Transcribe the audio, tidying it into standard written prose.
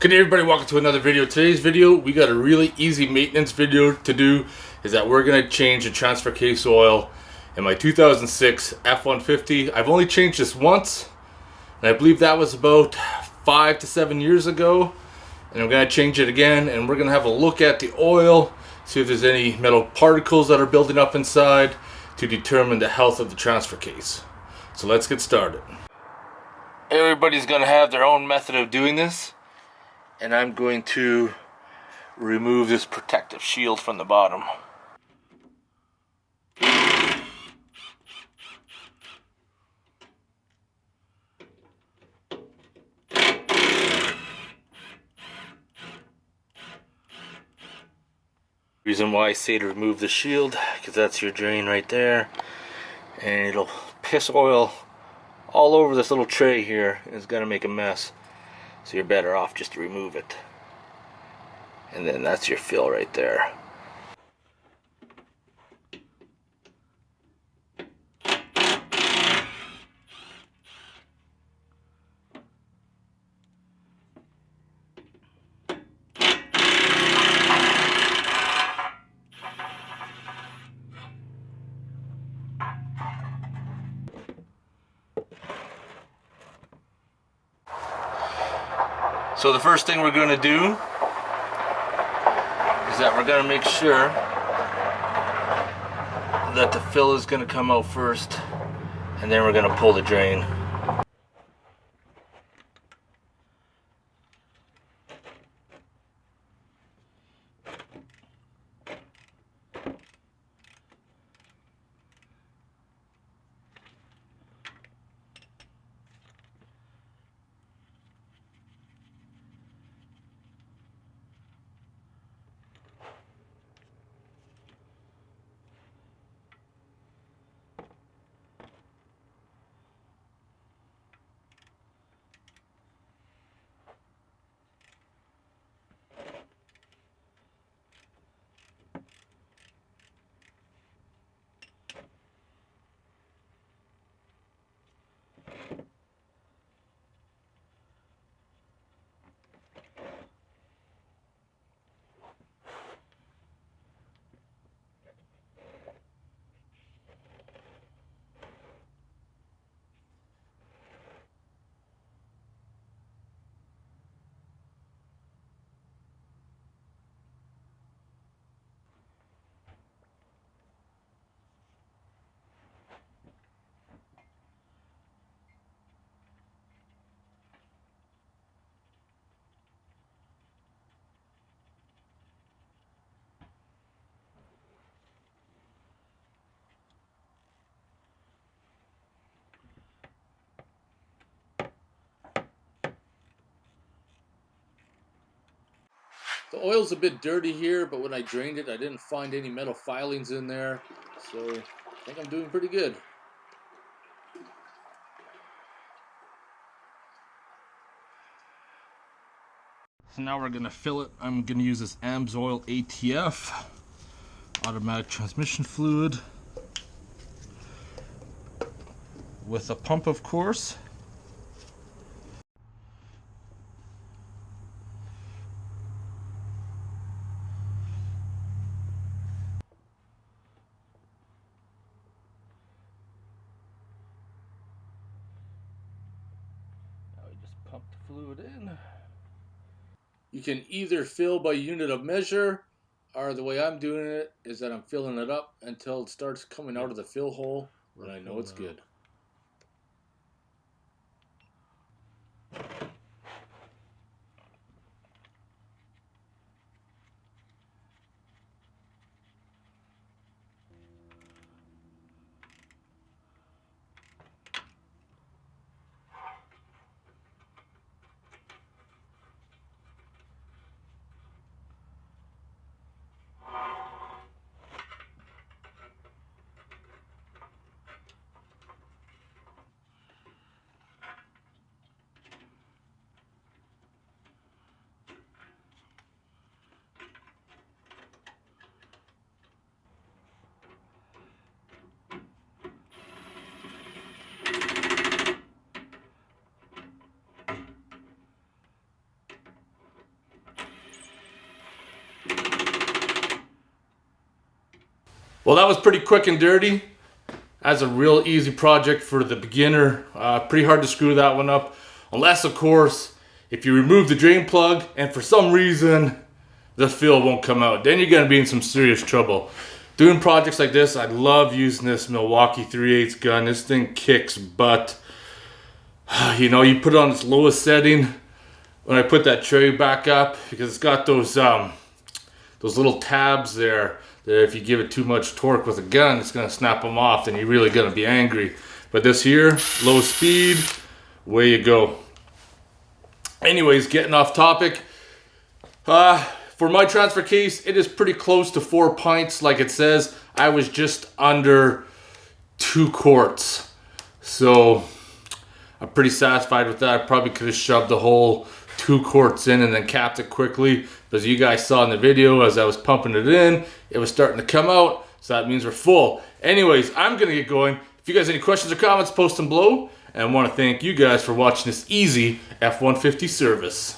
Good day everybody, welcome to another video. Today's video, we got a really easy maintenance video to do. Is that we're going to change the transfer case oil in my 2006 F150. I've only changed this once, and I believe that was about 5 to 7 years ago. And I'm going to change it again, and we're going to have a look at the oil, see if there's any metal particles that are building up inside to determine the health of the transfer case. So let's get started. Everybody's going to have their own method of doing this. And I'm going to remove this protective shield from the bottom. Reason why I say to remove the shield, because that's your drain right there. And it'll piss oil all over this little tray here. And it's going to make a mess. So you're better off just to remove it. And then that's your fill right there. So the first thing we're going to do is that we're going to make sure that the fill is going to come out first, and then we're going to pull the drain. The oil's a bit dirty here, but when I drained it, I didn't find any metal filings in there. So I think I'm doing pretty good. So now we're going to fill it. I'm going to use this AMSOIL ATF, automatic transmission fluid, with a pump, of course. Pump the fluid in. You can either fill by unit of measure, or the way I'm doing it is that I'm filling it up until it starts coming out of the fill hole, and I know it's good. Well, that was pretty quick and dirty. That's a real easy project for the beginner. Pretty hard to screw that one up. Unless, of course, if you remove the drain plug and for some reason the fill won't come out, then you're going to be in some serious trouble. Doing projects like this, I love using this Milwaukee 3/8 gun. This thing kicks butt. You know, you put it on its lowest setting when I put that tray back up, because it's got those little tabs there that if you give it too much torque with a gun, it's going to snap them off and you're really going to be angry. But this here, low speed, away you go. Anyways, getting off topic. For my transfer case, it is pretty close to 4 pints like it says. I was just under 2 quarts. So I'm pretty satisfied with that. I probably could have shoved the whole 2 quarts in and then capped it quickly. But as you guys saw in the video, as I was pumping it in, it was starting to come out. So that means we're full. Anyways, I'm going to get going. If you guys have any questions or comments, post them below. And I want to thank you guys for watching this easy F-150 service.